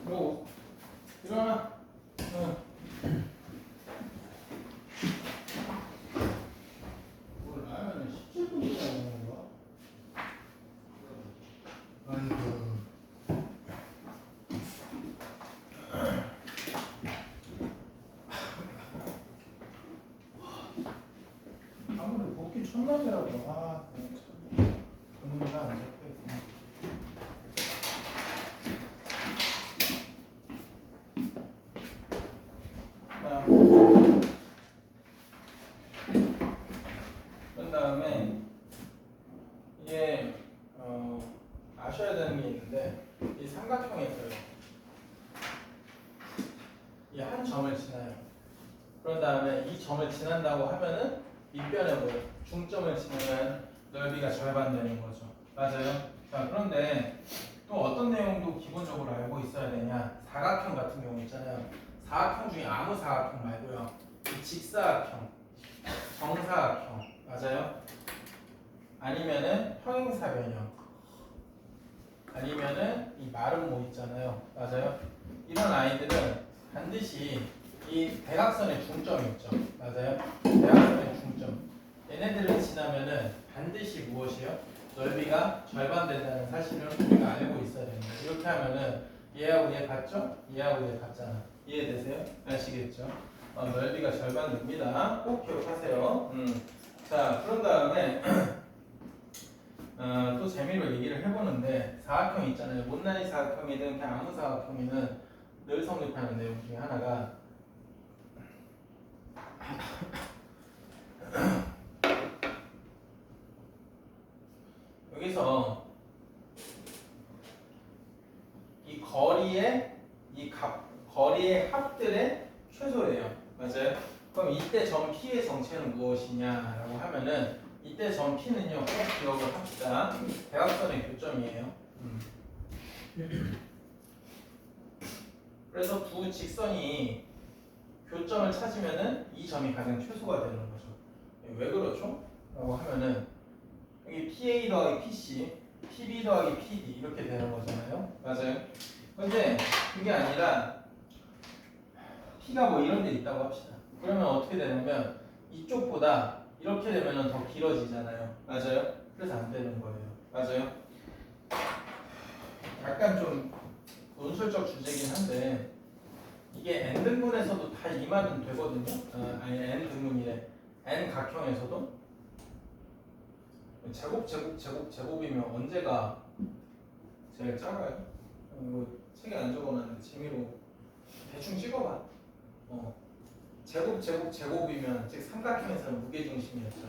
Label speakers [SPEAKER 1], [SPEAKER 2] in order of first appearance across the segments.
[SPEAKER 1] 너 일어나. 뭘 라면을 17분이나 먹는 거야? 아이고. 아무리 먹기 천만이라도 그놈이 안 잡혀있구나. 그런 다음에 이게 아셔야 되는 게 있는데 이 삼각형에서요. 이 한 점을 지나요. 그런 다음에 이 점을 지난다고 하면은 밑변에 뭐예요? 중점을 지나면 넓이가 절반 되는 거죠. 맞아요? 자, 그런데 또 어떤 내용도 기본적으로 알고 있어야 되냐? 사각형 같은 경우 있잖아요. 사각형 중에 아무 사각형 말고요. 이 직사각형, 정사각형, 맞아요? 아니면은 평행사변형, 아니면은 이 마름모 있잖아요. 맞아요? 이런 아이들은 반드시 이 대각선의 중점이 있죠. 맞아요? 대각선의 중점. 얘네들을 지나면은 반드시 무엇이요? 넓이가 절반 된다는 사실을 우리가 알고 있어야 됩니다. 이렇게 하면은 얘하고 얘 같죠? 얘하고 얘 같잖아. 이해되세요? 아시겠죠? 넓이가 절반 됩니다. 꼭 기억하세요. 자, 그런 다음에 또 재미로 얘기를 해보는데 사각형 있잖아요. 못난이 사각형이든 그냥 아무 사각형이든 늘 성립하는 내용 중에 하나가 여기서 이 거리의 거리의 합들의 최소예요. 맞아요? 그럼 이때 점 P의 정체는 무엇이냐라고 하면은 이때 점 P는요 꼭 기억을 합시다. 대각선의 교점이에요. 그래서 두 직선이 교점을 찾으면은 이 점이 가장 최소가 되는 거죠. 왜 그렇죠? 라고 하면은 여기 PA 더하기 PC, PB 더하기 PD 이렇게 되는 거잖아요. 맞아요? 근데 그게 아니라 P가 뭐 이런 데 있다고 합시다. 그러면 어떻게 되냐면 이쪽보다 이렇게 되면 더 길어지잖아요. 맞아요? 그래서 안 되는 거예요. 맞아요? 약간 좀 논술적 주제긴 한데 이게 n등분에서도 다 이 말은 되거든요. 아니 n등분이래. n각형에서도 제곱이면 언제가 제일 작아요? 이거 책에 안 적어놨는데 재미로 대충 찍어봐. 제곱이면 즉 삼각형에서는 무게중심이었죠.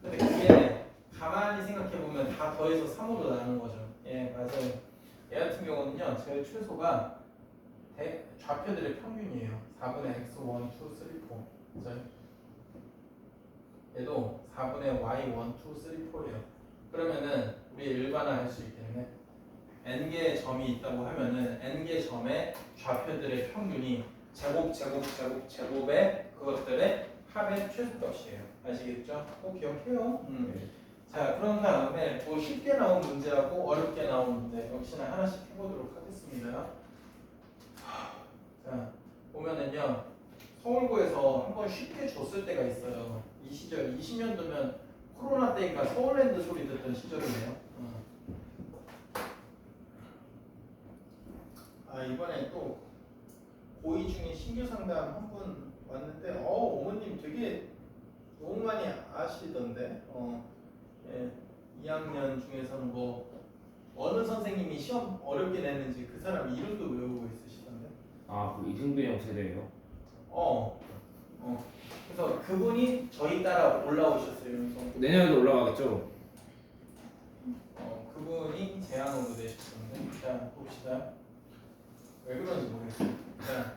[SPEAKER 1] 근데 그게 가만히 생각해보면 다 더해서 3으로 나누는 거죠. 예, 맞아요. 얘 같은 경우는요, 제일 최소가 좌표들의 평균이에요. 4분의 x, 1, 2, 3, 4. 맞아요? 얘도 4분의 y, 1, 2, 3, 4예요. 그러면은 우리 일반화할 수 있겠네. n개의 점이 있다고 하면은 n개 점의 좌표들의 평균이 제곱의 그것들의 합의 최소값이에요. 아시겠죠? 꼭 기억해요. 자, 그런 다음에 뭐 쉽게 나온 문제하고 어렵게 나온 문제 역시나 하나씩 해보도록 하겠습니다. 자, 보면은요 서울고에서 한번 쉽게 줬을 때가 있어요. 이 시절 20년도면 코로나 때니까 서울랜드 소리 듣던 시절이네요. 이번에 또 고2 중에 신규 상담 한 분 왔는데 어머님 되게 너무 많이 아시던데 예, 2학년 중에서는 뭐 어느 선생님이 시험 어렵게 냈는지 그 사람 이름도 외우고 있으시던데.
[SPEAKER 2] 그 이승배 형 세대예요?
[SPEAKER 1] 그래서 그분이 저희 따라 올라오셨어요. 그래서
[SPEAKER 2] 내년에도 올라가겠죠?
[SPEAKER 1] 그분이 제안으로 내셨었는데. 자, 봅시다. 왜 그런지 모르겠어요. 자,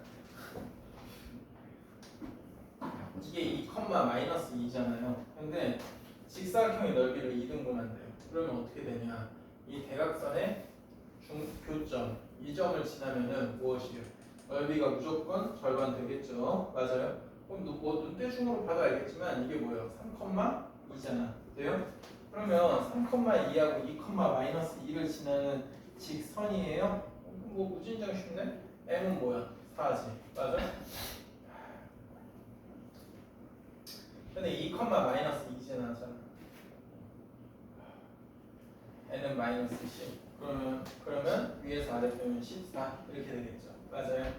[SPEAKER 1] 이게 2,-2잖아요. 근데 직사각형의 넓이를 2등분한대요. 그러면 어떻게 되냐? 이 대각선의 교점, 이 점을 지나면은 무엇이요? 넓이가 무조건 절반 되겠죠. 맞아요? 그럼 뭐 눈대중으로 봐도 알겠지만 이게 뭐예요? 3,2잖아. 돼요? 그러면 3,2하고 2,-2를 지나는 직선이에요? 뭐 무진장 쉽네? m은 뭐야? 4지. 맞아? 근데 2, 마이너스 2지 나잖아. n은 마이너스 10. 그러면 위에서 아래 빼면 14 이렇게 되겠죠. 맞아요?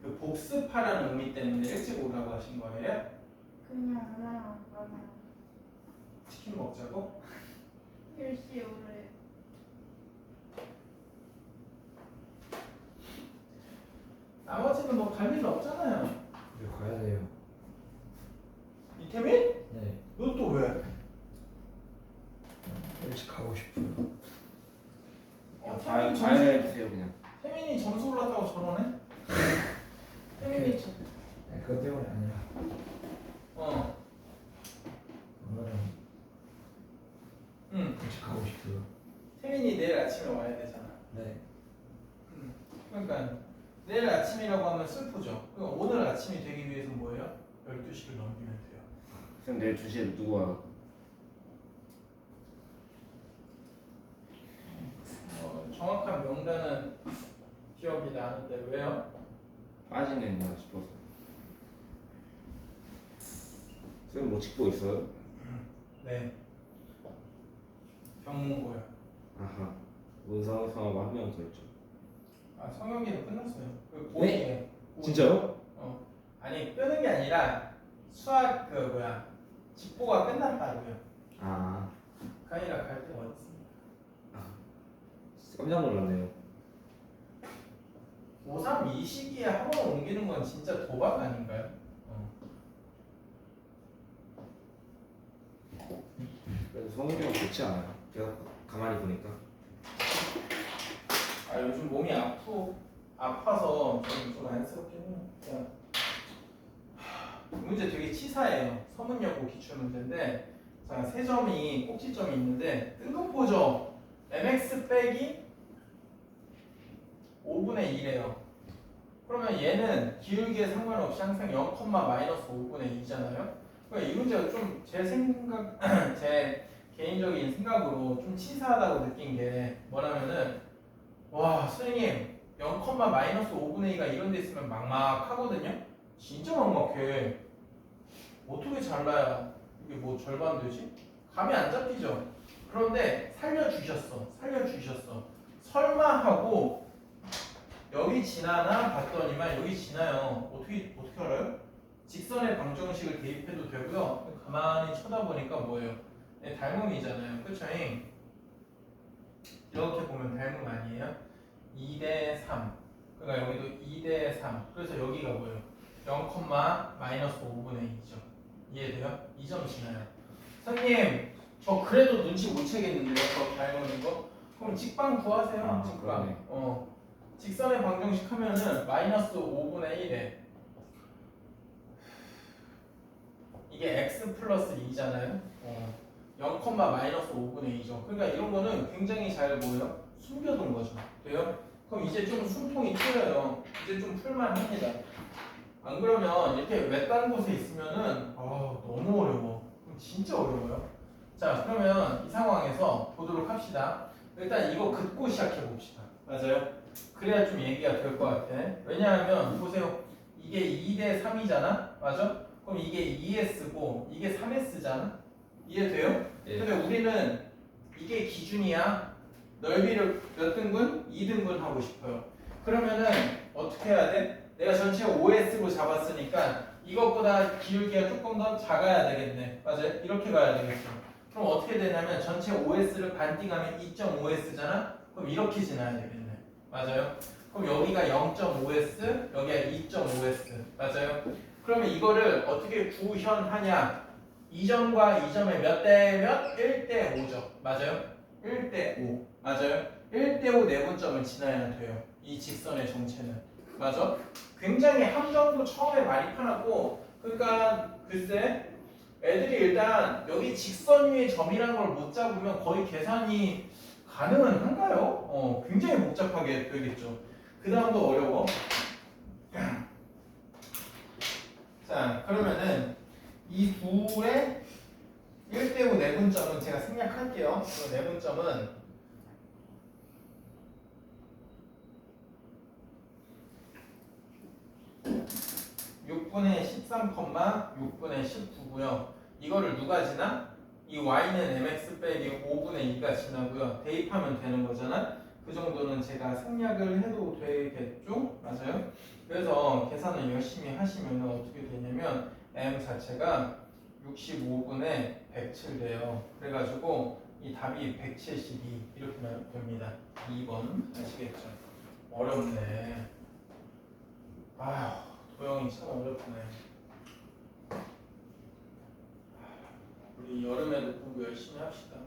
[SPEAKER 1] 그 복습하라는 의미 때문에 일찍 오라고 하신 거예요?
[SPEAKER 3] 그냥 하나만 가면
[SPEAKER 1] 치킨 먹자고?
[SPEAKER 3] 10시에 오래.
[SPEAKER 1] 나머지는 뭐 갈 일 없잖아요.
[SPEAKER 4] 이제 가야 돼요.
[SPEAKER 1] 이태민?
[SPEAKER 4] 네.
[SPEAKER 1] 너 또 왜?
[SPEAKER 4] 일찍 가고 싶어요.
[SPEAKER 2] 잘 해주세요 그냥.
[SPEAKER 1] 태민이 점수 올랐다고 저러네? 태민이
[SPEAKER 4] 아니, 그것 때문이 아니라
[SPEAKER 1] 어.
[SPEAKER 4] 오늘은
[SPEAKER 1] 응.
[SPEAKER 4] 일찍 가고 싶어요.
[SPEAKER 1] 태민이 내일 아침에 와야 되잖아.
[SPEAKER 4] 네.
[SPEAKER 1] 그러니까 내일 아침이라고 하면 슬프죠. 그러니까 오늘 아침이 되기 위해서 뭐예요? 12시를 넘기면 돼요.
[SPEAKER 2] 쌤 내일 2시에 누구 와?
[SPEAKER 1] 정확한 명단은 기억이 나는데 왜요?
[SPEAKER 2] 빠진 게 있나 싶어서. 쌤 뭐 찍고 있어요?
[SPEAKER 1] 네. 병문고요.
[SPEAKER 2] 아하. 문성 성하고 한 명 더 있죠.
[SPEAKER 1] 아 성형기는 끝났어요. 그
[SPEAKER 2] 네? 진짜요?
[SPEAKER 1] 아니 끄는 게 아니라 수학 그 뭐야 직보가 끝났다고요.
[SPEAKER 2] 아
[SPEAKER 1] 가이라 갈 데가 어디 있습니까?
[SPEAKER 2] 깜짝 놀랐네요.
[SPEAKER 1] 고3 이 시기에 학원 옮기는 건 진짜 도박 아닌가요?
[SPEAKER 2] 그래도 성훈이 형 좋지 않아요? 제가 가만히 보니까.
[SPEAKER 1] 아 요즘 몸이 아파서 좀 안쓰럽긴 해요. 그냥 문제 되게 치사해요. 서문여고 기출 문제인데 자, 세 점이 꼭지점이 있는데 뜬금포죠. mx 빼기 5분의 2래요. 그러면 얘는 기울기에 상관없이 항상 0, 마이너스 5분의 2잖아요. 그러니까 이 문제가 좀 제 생각, 제 개인적인 생각으로 좀 치사하다고 느낀 게 뭐냐면은 와 선생님 0, 마이너스 5분의 2가 이런 데 있으면 막막하거든요. 진짜 막막해. 어떻게 잘라야 이게 뭐 절반 되지? 감이 안 잡히죠. 그런데 살려주셨어. 설마 하고 여기 지나나 봤더니만 여기 지나요. 어떻게 알아요? 직선의 방정식을 대입해도 되고요. 가만히 쳐다보니까 뭐예요? 네, 닮음이잖아요. 그쵸? 이렇게 보면 닮음 아니에요? 2대 3. 그러니까 여기도 2대 3. 그래서 여기가 뭐예요? 0, 마이너스 5분의 2죠. 이해돼요? 2점 지나요. 선생님, 저 그래도 눈치 못 채겠는데요? 저 닮은 거? 그럼 직방 구하세요.
[SPEAKER 2] 아,
[SPEAKER 1] 직방.
[SPEAKER 2] 그러네.
[SPEAKER 1] 직선의 방정식 하면은 마이너스 5분의 1에 이게 x 플러스 2잖아요. 0, 마이너스 5분의 2죠. 그러니까 이런 거는 굉장히 잘 뭐예요? 숨겨둔 거죠. 돼요? 그럼 이제 좀 숨통이 트여요. 이제 좀 풀만합니다. 안 그러면 이렇게 외딴 곳에 있으면은 너무 어려워. 그럼 진짜 어려워요. 자, 그러면 이 상황에서 보도록 합시다. 일단 이거 긋고 시작해 봅시다. 맞아요? 그래야 좀 얘기가 될 것 같아. 왜냐하면 보세요. 이게 2대 3이잖아. 맞아? 그럼 이게 2s고 이게 3s잖아. 이해돼요?
[SPEAKER 2] 예.
[SPEAKER 1] 근데 우리는 이게 기준이야. 넓이를 몇 등분? 2등분 하고 싶어요. 그러면은 어떻게 해야 돼? 내가 전체 5s로 잡았으니까 이것보다 기울기가 조금 더 작아야 되겠네. 맞아요? 이렇게 가야 되겠죠. 그럼 어떻게 되냐면 전체 5s를 반띵하면 2.5s잖아. 그럼 이렇게 지나야 되겠네. 맞아요? 그럼 여기가 0.5s, 여기가 2.5s. 맞아요? 그러면 이거를 어떻게 구현하냐? 2점과 2점의 몇 대 몇? 1대 5죠. 맞아요? 1대 5. 맞아요? 1대 5 내분점을 지나야 돼요. 이 직선의 정체는. 맞아? 굉장히 함정도 처음에 많이 편하고 그러니까 글쎄 애들이 일단 여기 직선 위의 점이라는 걸 못 잡으면 거의 계산이 가능은 한가요? 굉장히 복잡하게 되겠죠. 그 다음도 어려워. 자, 그러면은 이 둘의 1대5 내분점은 제가 생략할게요. 그 내분점은 6분의 13, 6분의 19고요. 이거를 누가 지나? 이 y는 mx 빼기 5분의 2가 지나고요. 대입하면 되는 거잖아. 그 정도는 제가 생략을 해도 되겠죠? 맞아요? 그래서 계산을 열심히 하시면 어떻게 되냐면 m 자체가 65분의 107 돼요. 그래가지고 이 답이 172 이렇게 됩니다. 2번 아시겠죠? 어렵네. 아휴, 도형이 참 어렵네. 우리 여름에도 공부 열심히 합시다.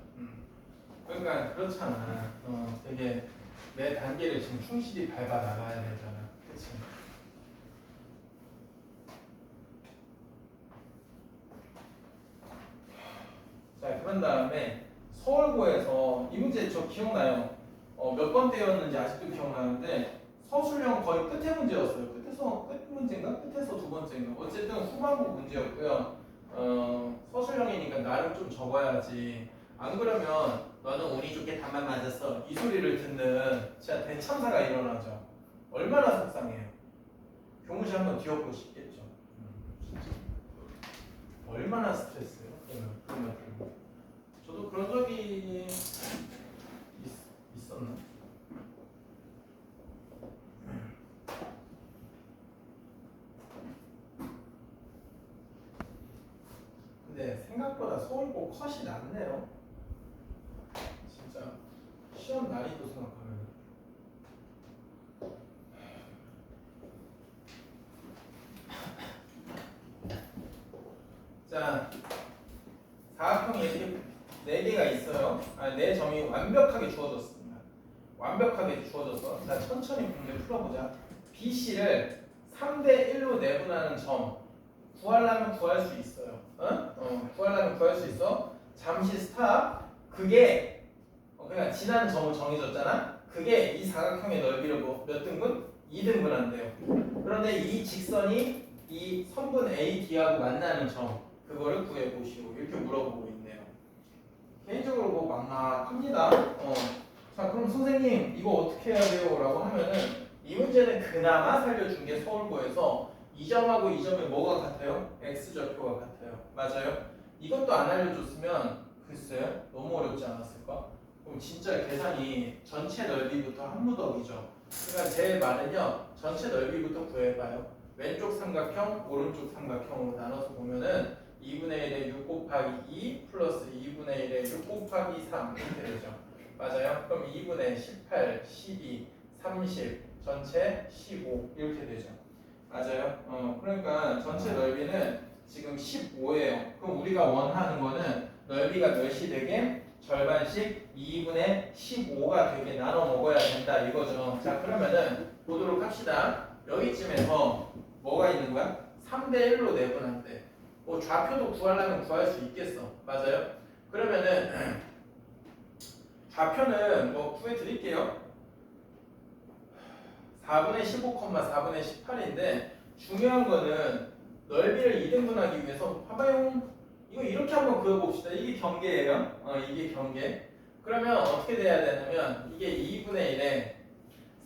[SPEAKER 1] 그러니까 그렇잖아. 되게 내 단계를 지금 충실히 밟아 나가야 되잖아. 그치? 자, 그런 다음에 서울고에서 이 문제 저 기억나요? 몇 번째였는지 아직도 기억나는데 서술형 거의 끝에 문제였어요. 끝 문제인가? 끝에서 두 번째인가? 어쨌든 후반부 문제였고요. 서술형이니까 나름 좀 적어야지. 안 그러면 너는 운이 좋게 답만 맞았어. 이 소리를 듣는 진짜 대참사가 일어나죠. 얼마나 속상해요. 교무실 한번 뒤엎고 싶겠죠. 진짜. 얼마나 스트레스예요. 그러면 저도 그런 적이 있었나? 근데 생각보다 서울고 컷이 낮네요. 진짜 시험 난이도 생각하면. 자, 사각형이 이렇게 4개가 있어요. 4점이 완벽하게 주어졌습니다. 완벽하게 주어져서 자 천천히 문제 풀어보자. BC를 3대 1로 내분하는 점 구하려면 구할 수 있어요. 구하려면 구할 수 있어. 잠시 스탑. 그게 그러니까 지난 점을 정해졌잖아. 그게 이 사각형의 넓이를 몇 등분? 2등분한대요. 그런데 이 직선이 이 선분 AD하고 만나는 점 그거를 구해보시오. 이렇게 물어보고 있네요. 개인적으로 뭐 막막합니다. 자 그럼 선생님 이거 어떻게 해야 돼요? 라고 하면은 이 문제는 그나마 살려준 게 서울고에서 이 점하고 이 점이 뭐가 같아요? X좌표가 같아요. 맞아요? 이것도 안 알려줬으면 글쎄요 너무 어렵지 않았을까? 그럼 진짜 계산이 전체 넓이부터 한 무더기죠. 그러니까 제 말은요 전체 넓이부터 구해봐요. 왼쪽 삼각형 오른쪽 삼각형으로 나눠서 보면은 2분의 1에 6 곱하기 2 플러스 2분의 1에 6 곱하기 3 이렇게 되죠. 맞아요? 그럼 2분의 18, 12, 30 전체 15 이렇게 되죠. 맞아요? 그러니까 전체 넓이는 지금 15예요. 그럼 우리가 원하는 거는 넓이가 몇이 되게? 절반씩 2분의 15가 되게 나눠 먹어야 된다 이거죠. 자 그러면은 보도록 합시다. 여기쯤에서 뭐가 있는 거야? 3대 1로 내분한대. 뭐 좌표도 구하려면 구할 수 있겠어. 맞아요? 그러면은 좌표는 뭐 구해드릴게요. 4분의 15, 4분의 18인데 중요한 거는 넓이를 2등분하기 위해서 봐봐요. 이거 이렇게 한번 그어봅시다. 이게 경계예요. 이게 경계. 그러면 어떻게 돼야 되냐면 이게 2분의 1에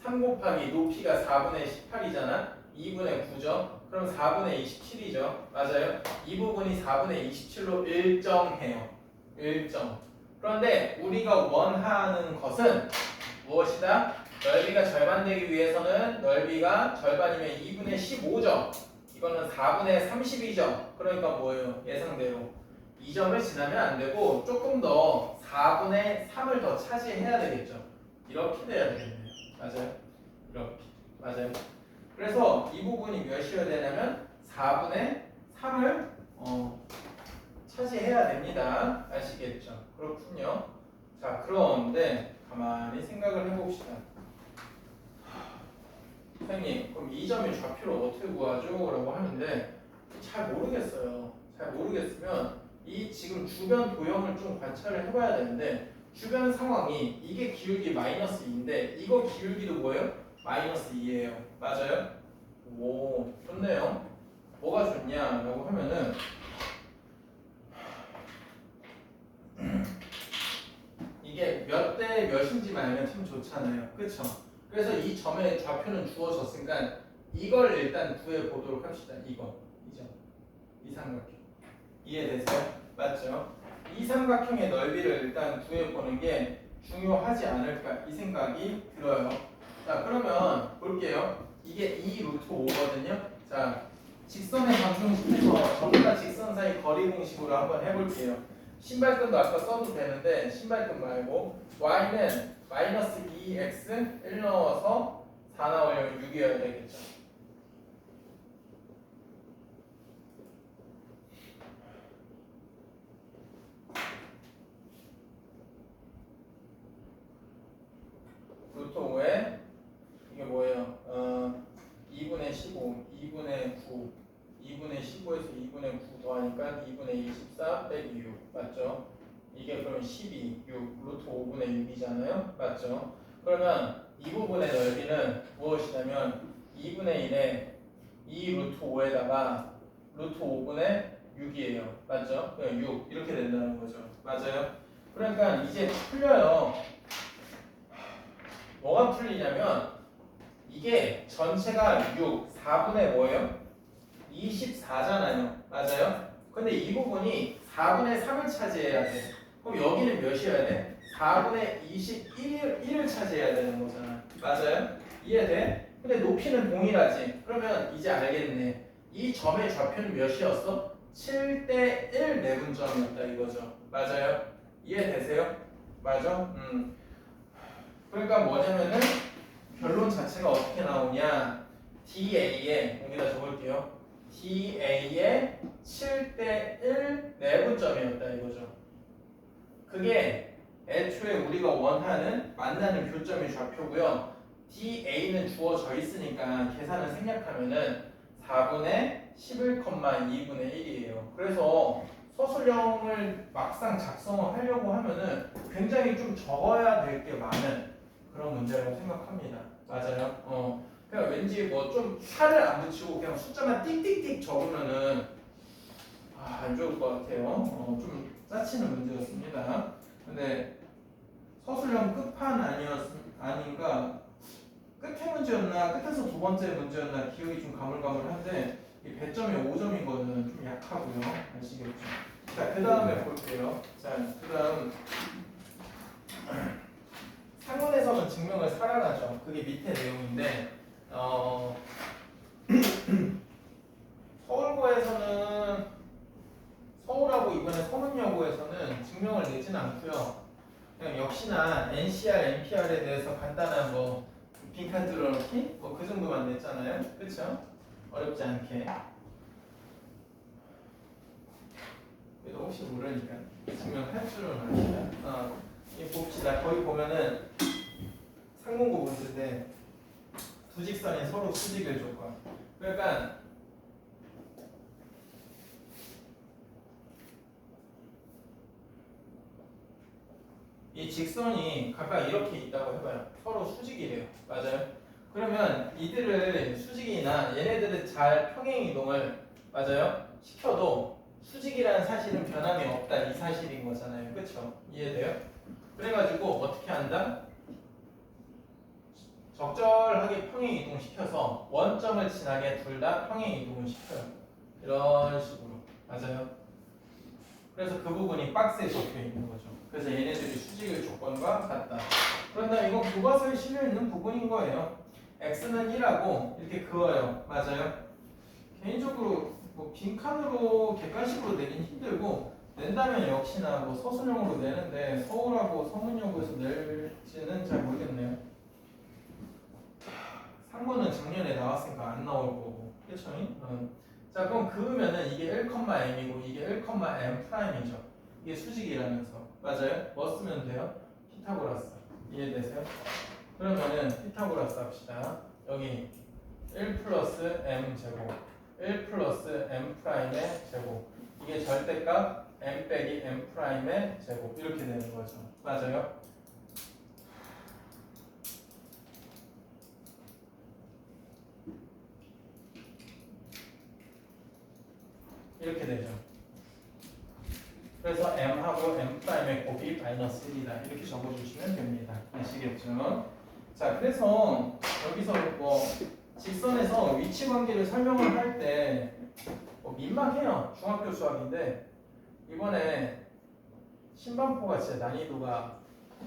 [SPEAKER 1] 3 곱하기 높이가 4분의 18이잖아. 2분의 9죠. 그럼 4분의 27이죠. 맞아요? 이 부분이 4분의 27로 일정해요. 일정. 그런데 우리가 원하는 것은 무엇이다? 넓이가 절반 되기 위해서는 넓이가 절반이면 2분의 15죠. 이거는 4분의 30이죠. 그러니까 뭐예요? 예상대로 이 점을 지나면 안 되고 조금 더 4분의 3을 더 차지해야 되겠죠. 이렇게 돼야 되겠네요. 맞아요? 이렇게. 맞아요? 그래서 이 부분이 몇이어야 되냐면 4분의 3을 차지해야 됩니다. 아시겠죠? 그렇군요. 자, 그런데 가만히 생각을 해봅시다. 선생님, 그럼 이 점의 좌표를 어떻게 구하죠? 라고 하는데 잘 모르겠어요. 잘 모르겠으면 이 지금 주변 도형을 좀 관찰을 해봐야 되는데 주변 상황이 이게 기울기 마이너스 2인데 이거 기울기도 뭐예요? 마이너스 2예요. 맞아요? 오, 좋네요. 뭐가 좋냐라고 하면은 이게 몇 대 몇인지만 알면 참 좋잖아요. 그쵸? 그래서 이 점의 좌표는 주어졌으니까 이걸 일단 구해 보도록 합시다. 이거 이죠. 이 삼각형. 이해되세요? 맞죠? 이 삼각형의 넓이를 일단 구해보는 게 중요하지 않을까 이 생각이 들어요. 자 그러면 볼게요. 이게 2 루트 5거든요. 자 직선에 방정식해서 전부 다 직선 사이 거리 공식으로 한번 해볼게요. 신발끈도 아까 써도 되는데 신발끈 말고 y는 마이너스 2x 1 넣어서 4 나오려면 6이어야 되겠죠. 루트 5에 이게 뭐예요? 2분의 15, 2분의 9, 2분의 15에서 2분의 9 더하니까 2분의 24 빼기 6 맞죠? 이게 그러면 12, 6, 루트 5분의 6이잖아요? 맞죠? 그러면 이 부분의 넓이는 무엇이냐면 2분의 1에 2 루트 5에다가 루트 5분의 6이에요. 맞죠? 6 이렇게 된다는 거죠. 맞아요? 그러니까 이제 풀려요. 뭐가 풀리냐면 이게 전체가 6, 4분의 뭐예요? 24잖아요. 맞아요? 근데 이 부분이 4분의 3을 차지해야 돼. 그럼 여기는 몇이어야 돼? 4분의 21을 차지해야 되는 거잖아. 맞아요? 이해돼? 근데 높이는 동일하지. 그러면 이제 알겠네. 이 점의 좌표는 몇이었어? 7대 1 내분점이었다 이거죠. 맞아요? 이해되세요? 맞아? 그러니까 뭐냐면은 결론 자체가 어떻게 나오냐 DA에 여기다 적을게요. DA의 7대 1 내분점이었다 이거죠. 그게 애초에 우리가 원하는 만나는 교점의 좌표고요. DA는 주어져 있으니까 계산을 생략하면은 4분의 11,2분의 1이에요. 그래서 서술형을 막상 작성을 하려고 하면은 굉장히 좀 적어야 될 게 많은 그런 문제라고 생각합니다. 맞아요? 그냥 왠지 뭐 좀 살을 안 붙이고 그냥 숫자만 띡띡띡 적으면은 안 좋을 것 같아요. 좀 짜치는 문제였습니다. 근데 서술형 끝판 아닌가 끝에 문제였나 끝에서 두 번째 문제였나 기억이 좀 가물가물한데 이 배점이 5점인 거는 좀 약하고요. 아시겠죠? 자, 그 다음에 볼게요. 자, 그 다음 상문에서는 증명을 살아나죠. 그게 밑에 내용인데 서울고에서는 서울하고 이번에 서문여고에서는 증명을 내지는 않고요. 그냥 역시나 NCR, NPR에 대해서 간단한 뭐 빈칸 뚫어놓기 뭐 그 정도만 냈잖아요. 그렇죠? 어렵지 않게. 그래도 혹시 모르니까 증명할 줄은 압니다. 이 봅시다. 거기 보면은 상문고 문제인데 두 직선이 서로 수직일 조건. 그러니까 이 직선이 각각 이렇게 있다고 해봐요. 서로 수직이래요. 맞아요? 그러면 이들을 수직이나 얘네들은 잘 평행이동을 맞아요? 시켜도 수직이라는 사실은 변함이 없다. 이 사실인 거잖아요. 그렇죠? 이해돼요? 그래가지고 어떻게 한다? 적절하게 평행이동 시켜서 원점을 지나게 둘 다 평행이동을 시켜요. 이런 식으로. 맞아요? 그래서 그 부분이 박스에 적혀 있는 거죠. 그래서 얘네들이 수직의 조건과 같다. 그런다 이건 교과서에 실려있는 부분인 거예요. x는 1하고 이렇게 그어요. 맞아요? 개인적으로 뭐 빈칸으로 객관식으로 내긴 힘들고 낸다면 역시나 뭐 서술형으로 내는데 서울하고 서문여고에서 낼지는 잘 모르겠네요. 상문은 작년에 나왔으니까 안 나올 거고. 그렇죠? 자 그럼 그으면은 이게 1,m이고 이게 1,m'이죠. 이게 수직이라면서. 맞아요? 뭐 쓰면 돼요? 피타고라스. 이해되세요? 그러면은 피타고라스 합시다. 여기 1 플러스 m 제곱 1 플러스 m 프라임의 제곱 이게 절대값 m 빼기 m 프라임의 제곱 이렇게 되는 거죠. 맞아요? 이렇게 되죠. 그래서 m하고 m 프라임의 곱이 마이너스 1이다. 이렇게 적어주시면 됩니다. 아시겠죠? 자, 그래서 여기서 뭐 직선에서 위치 관계를 설명을 할 때 민망해요. 중학교 수학인데 이번에 신반포가 진짜 난이도가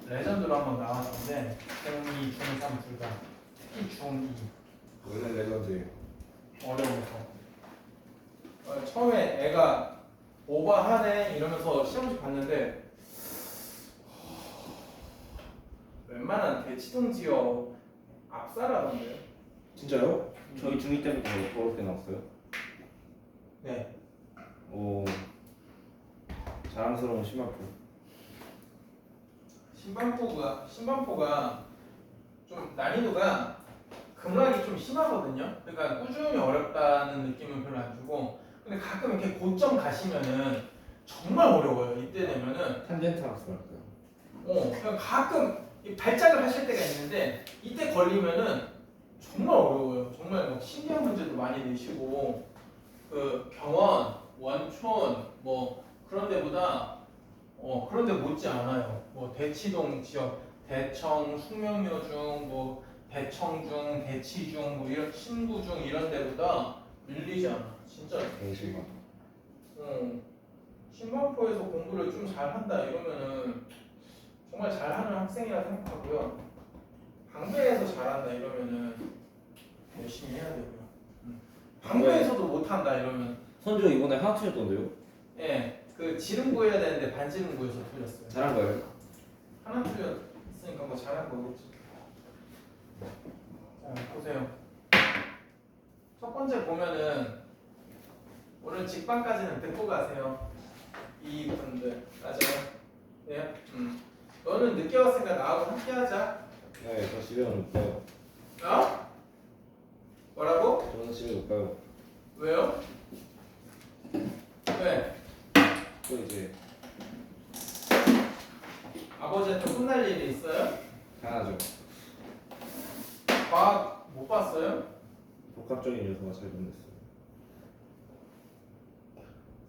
[SPEAKER 1] 레전드로 한번 나왔는데 중2, 중3 둘 다 특히 중2
[SPEAKER 2] 원래 레전드예요.
[SPEAKER 1] 어려워서 처음에 애가 오버하네 이러면서 시험지 봤는데 웬만한 대치동 지역 압살하던데요.
[SPEAKER 2] 진짜요? 저희 중2 때부터 어렵게 나왔어요.
[SPEAKER 1] 네.
[SPEAKER 2] 오, 자랑스러운 심화표.
[SPEAKER 1] 신반포가 좀 난이도가 급락이 좀 심하거든요. 그러니까 꾸준히 어렵다는 느낌은 별로 안 주고, 근데 가끔 이렇게 고점 가시면은 정말 어려워요. 이때 되면은
[SPEAKER 2] 탄젠트 학습할까요?
[SPEAKER 1] 그냥 가끔 이 발작을 하실 때가 있는데 이때 걸리면은 정말 어려워요. 정말 막 신기한 문제도 많이 내시고 그 경원, 원촌 뭐 그런 데보다 그런 데 못지 않아요. 뭐 대치동 지역, 대청, 숙명여중, 뭐 대청중, 대치중, 뭐 이런 신구중 이런 데보다 밀리지 않아. 진짜.
[SPEAKER 2] 대신만.
[SPEAKER 1] 신반포에서 공부를 좀 잘한다 이러면은 정말 잘하는 학생이라 생각하고요. 방배에서 잘한다 이러면은 열심히 해야 되고요. 방배에서도 못한다 이러면
[SPEAKER 2] 선조 이번에 하나 틀렸던데요?
[SPEAKER 1] 예, 그 지름 구해야 되는데 반지름 구해서 틀렸어요.
[SPEAKER 2] 잘한 거예요?
[SPEAKER 1] 하나 틀렸으니까 뭐 잘한 거겠지. 자 보세요. 첫 번째 보면은 오늘 직방까지는 듣고 가세요. 이분들 맞아요? 네. 너는 늦게 왔으니까 나하고 함께 하자.
[SPEAKER 2] 네, 저 집에는 못 가요.
[SPEAKER 1] 어? 뭐라고?
[SPEAKER 2] 저는 집에 못 가요.
[SPEAKER 1] 왜요? 왜?
[SPEAKER 2] 또 이제
[SPEAKER 1] 아버지한테 혼날 일이 있어요?
[SPEAKER 2] 당하죠.
[SPEAKER 1] 과학 못 봤어요?
[SPEAKER 2] 복합적인 요소가 잘못됐어요.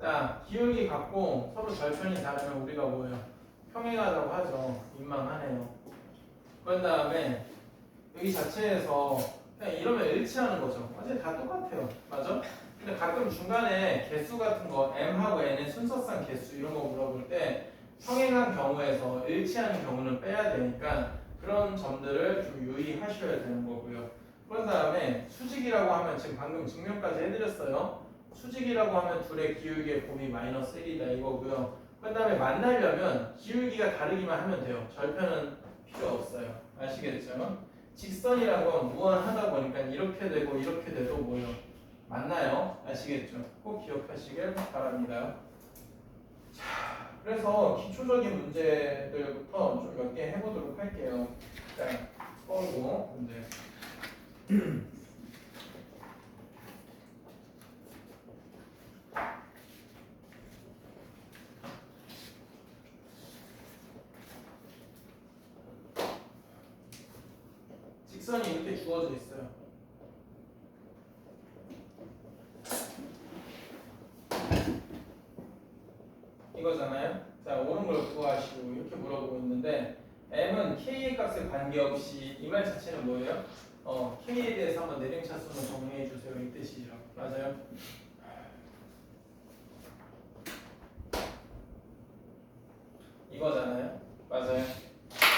[SPEAKER 1] 자, 기울기 같고 서로 절편이 다르면 우리가 뭐예요? 평행하다고 하죠. 민망하네요. 그런 다음에 여기 자체에서 그냥 이러면 일치하는 거죠. 완전히 다 똑같아요. 맞아? 근데 가끔 중간에 개수 같은 거 m하고 n의 순서상 개수 이런 거 물어볼 때 평행한 경우에서 일치하는 경우는 빼야 되니까 그런 점들을 좀 유의하셔야 되는 거고요. 그런 다음에 수직이라고 하면 지금 방금 증명까지 해드렸어요. 수직이라고 하면 둘의 기울기의 곱이 마이너스 1이다 이거고요. 그 다음에 만나려면 기울기가 다르기만 하면 돼요. 절편은 필요 없어요. 아시겠죠? 직선이란 건 무한하다 보니까 이렇게 되고 이렇게 돼도 뭐예요? 만나요. 아시겠죠? 꼭 기억하시길 바랍니다. 자, 그래서 기초적인 문제들부터 좀 몇 개 해보도록 할게요. 자, 서울고 문제. 직선이 이렇게 주어져 있어요. 이거잖아요. 자, 옳은 걸 구하시고 이렇게 물어보고 있는데 m은 k의 값에 관계없이 이 말 자체는 뭐예요? k에 대해서 한번 내림차순으로 정리해 주세요. 이 뜻이죠. 맞아요? 이거잖아요. 맞아요?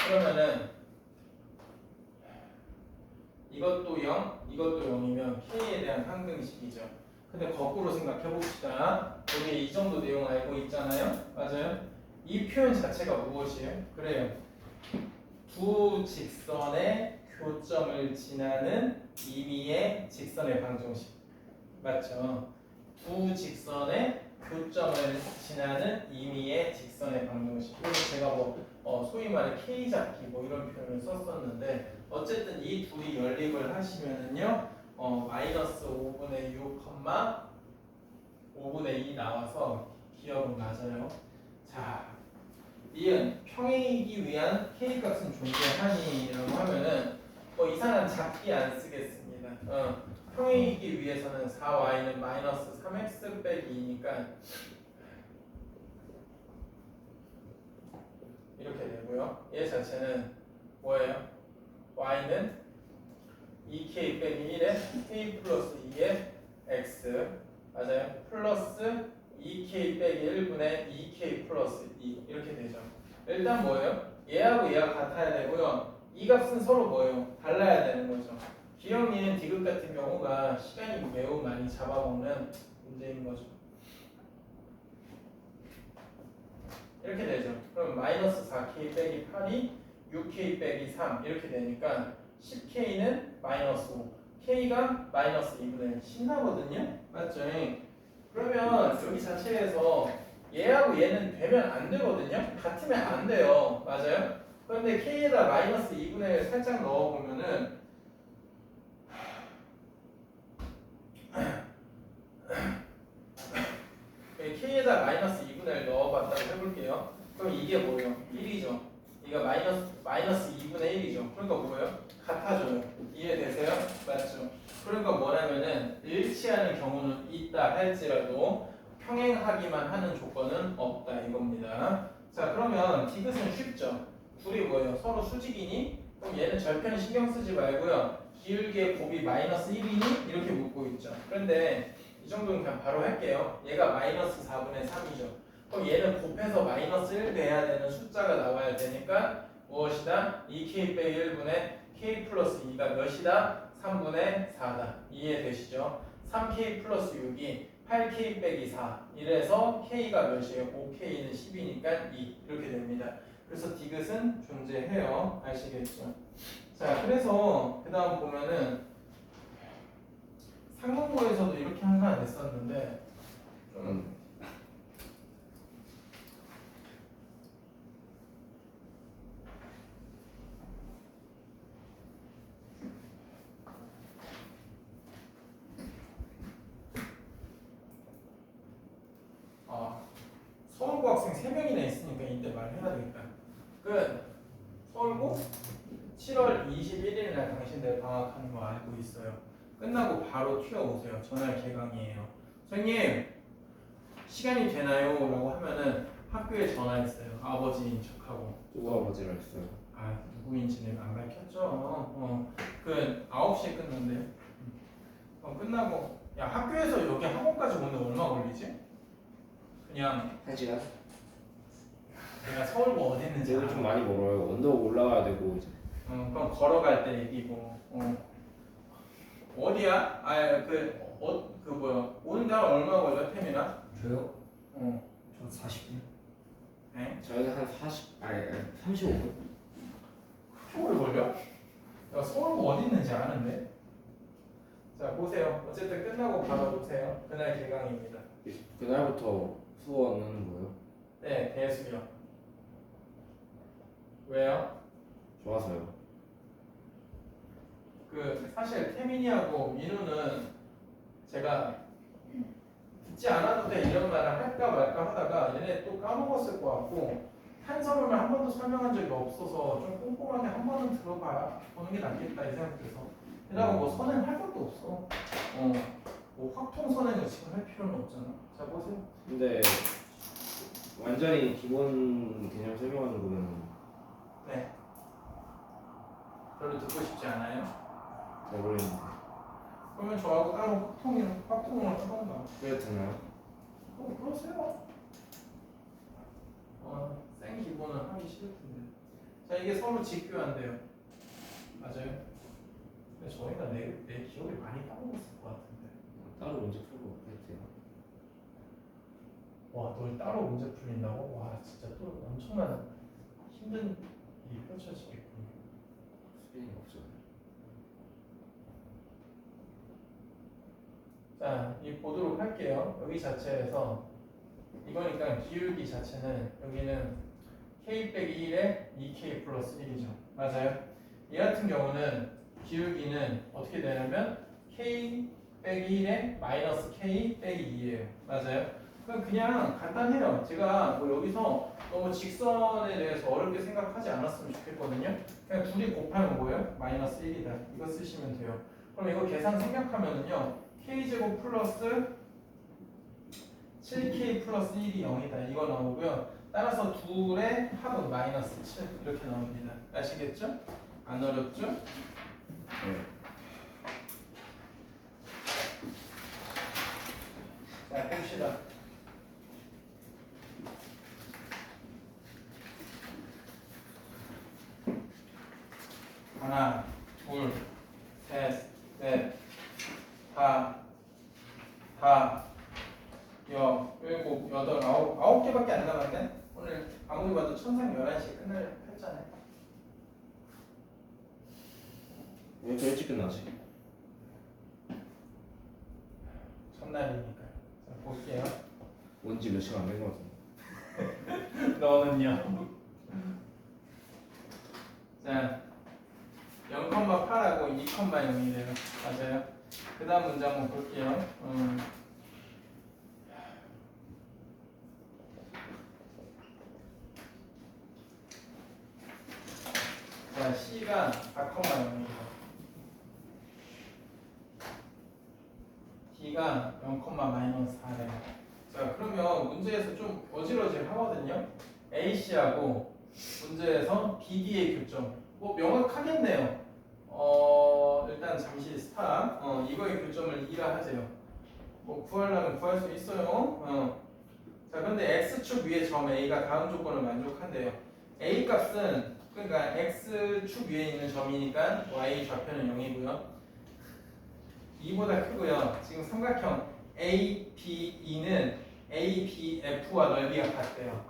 [SPEAKER 1] 그러면은 이것도 0, 이것도 0이면 k에 대한 항등식이죠. 근데 거꾸로 생각해 봅시다. 우리 이 정도 내용 알고 있잖아요. 맞아요? 이 표현 자체가 무엇이에요? 그래요. 두 직선의 교점을 지나는 임의의 직선의 방정식. 맞죠? 두 직선의 교점을 지나는 임의의 직선의 방정식. 그래서 제가 소위 말해 K 잡기 뭐 이런 표현을 썼었는데 어쨌든 이 둘이 연립을 하시면은요 마이너스 5분의 6, 5분의 2 나와서 기억은 맞아요. 자, 니은 평행이기 위한 K 값은 존재하니 라고 하면은 이상한 잡기 안 쓰겠습니다. 평행이기 위해서는 4y는 마이너스 3x 빼기 2니까 이렇게 되고요. 얘 자체는 뭐예요? y는 2k 빼기 1에 k 플러스 2의 x 맞아요? 플러스 2k 빼기 1분의 2k 플러스 2 이렇게 되죠. 일단 뭐예요? 얘하고 얘가 같아야 되고요. 이 값은 서로 뭐예요? 달라야 되는 거죠. 기억니은 디귿 같은 경우가 시간이 매우 많이 잡아먹는 문제인 거죠. 이렇게 되죠. 그럼 마이너스 4k 빼기 8이 6k 빼기 3 이렇게 되니까 10k는 마이너스 5, k가 마이너스 2분의 1 신나거든요? 맞죠? 그러면 여기 자체에서 얘하고 얘는 되면 안 되거든요? 같으면 안 돼요. 맞아요? 그런데 k에다 마이너스 2분의 1 살짝 넣어보면은 k에다 마이너스 2분의 1 넣어봤다고 해볼게요. 그럼 이게 뭐예요? 1이죠. 이거 마이너스 2분의 1이죠. 그러니까 뭐예요? 같아져요. 이해되세요? 맞죠? 그러니까 뭐냐면은 일치하는 경우는 있다 할지라도 평행하기만 하는 조건은 없다 이겁니다. 자 그러면 디귿은 쉽죠. 둘이 뭐예요? 서로 수직이니? 그럼 얘는 절편 신경 쓰지 말고요. 기울기의 곱이 마이너스 1이니? 이렇게 묻고 있죠. 그런데 이 정도는 그냥 바로 할게요. 얘가 마이너스 4분의 3이죠. 그럼 얘는 곱해서 마이너스 1 돼야 되는 숫자가 나와야 되니까 무엇이다? 2k 빼기 1분의 k 플러스 2가 몇이다? 3분의 4다. 이해되시죠? 3k 플러스 6이 8k 빼기 4 이래서 k가 몇이에요? 5k는 10이니까 2 이렇게 됩니다. 그래서 디귿은 존재해요. 아시겠죠? 자 그래서 그 다음 보면은 상문고에서도 이렇게 하나 냈었는데 서울고 학생 3명이나 있으니까 이때 말해야 되겠다. 서울고 7월 21일 날 당신들 방학하는 거 알고 있어요. 끝나고 바로 튀어오세요. 전날 개강이에요. 선생님 시간이 되나요? 라고 하면은 학교에 전화했어요. 아버지인 척하고.
[SPEAKER 2] 누가 아버지라 했어요?
[SPEAKER 1] 아 누구인지는 안 밝혔죠. 9시에 끝난대요. 끝나고 야 학교에서 여기 학원까지 오는데 얼마 걸리지? 그냥
[SPEAKER 2] 1시간?
[SPEAKER 1] 내가 서울고 어디 있는지
[SPEAKER 2] 저도 좀 많이 멀어요. 언덕 올라가야 되고 이제.
[SPEAKER 1] 그럼 걸어갈 때 얘기고. 어디야? 뭐야? 오는 데는 얼마 걸려? 태민아?
[SPEAKER 4] 저요?
[SPEAKER 1] 어.
[SPEAKER 4] 저 40분.
[SPEAKER 1] 에?
[SPEAKER 2] 저희는 한 35분?
[SPEAKER 1] 그렇게 오래 걸려? 야, 서울고 어디 있는지 아는데? 자 보세요. 어쨌든 끝나고 바로 오세요. 그날 개강입니다.
[SPEAKER 2] 그날부터 수원은 뭐예요?
[SPEAKER 1] 네, 대수요. 왜요?
[SPEAKER 2] 좋아서요.
[SPEAKER 1] 사실 태민이하고 민우는 제가 듣지 않아도 돼 이런 말을 할까 말까 하다가 얘네 또 까먹었을 것 같고 한서문을 한 번도 설명한 적이 없어서 좀 꼼꼼하게 한 번은 들어봐 보는 게 낫겠다 이 생각돼서. 게다가 뭐 선행할 것도 없어. 뭐 확통 선행을 지금 할 필요는 없잖아. 자 보세요.
[SPEAKER 2] 근데 완전히 기본 개념 설명하는 거는
[SPEAKER 1] 네. 별로 듣고 싶지 않아요?
[SPEAKER 2] 잘 모르겠는데
[SPEAKER 1] 그러면 저하고 따로 확통을 하던가.
[SPEAKER 2] 그래도 되나요?
[SPEAKER 1] 그러세요. 생 기본은 하기 싫을 텐데. 자 이게 서로 직교한대요. 맞아요? 근데 저희가 내 기억을 많이 까먹었을 것 같은데.
[SPEAKER 2] 따로 문제 풀고 했대요.
[SPEAKER 1] 와, 널 따로 문제 풀린다고? 와, 진짜 또 엄청난 힘든 일이 펼쳐지겠군.
[SPEAKER 2] 스페인이 없죠.
[SPEAKER 1] 자, 이 보도록 할게요. 여기 자체에서 이거니까 기울기 자체는 여기는 k 빼기 1에 2k 플러스 1이죠. 맞아요? 이 같은 경우는 기울기는 어떻게 되냐면 k 빼기 1에 마이너스 k 빼기 2예요. 맞아요? 그냥 간단해요. 제가 뭐 여기서 너무 직선에 대해서 어렵게 생각하지 않았으면 좋겠거든요. 그냥 둘이 곱하면 뭐예요? 마이너스 1이다. 이거 쓰시면 돼요. 그럼 이거 계산 생략하면은요. k제곱 플러스 7k 플러스 1이 0이다. 이거 나오고요. 따라서 둘의 합은 마이너스 7 이렇게 나옵니다. 아시겠죠? 안 어렵죠?
[SPEAKER 2] 네.
[SPEAKER 1] 자, 봅시다. 하나, 둘, 셋, 넷, 다, 일곱, 여덟, 아홉 개밖에 안 남았네? 오늘 아무리 봐도 천상 11시에 끝날 했잖아요.
[SPEAKER 2] 왜 이렇게 일찍 끝나지?
[SPEAKER 1] 첫날이니까요. 자, 볼게요.
[SPEAKER 2] 뭔지 몇 시간 안 된 것 같은데.
[SPEAKER 1] 너는요? 자, 0,8하고 2,0이 돼요. 맞아요. 그 다음 문제 한번 볼게요. 자, C가 4,0이에요. D가 0,-4래요. 자, 그러면 문제에서 좀 어지러질 하거든요. AC하고 문제에서 BD의 교점. 뭐 명확하겠네요. 일단 잠시 스탑. 이거의 교점을 2라 하세요. 뭐 구하려면 구할 수 있어요. 자, 근데 x축 위에 점 A가 다음 조건을 만족한대요. A 값은 그러니까 x축 위에 있는 점이니까 y 좌표는 0이고요. 2보다 크고요. 지금 삼각형 ABE는 ABF와 넓이가 같대요.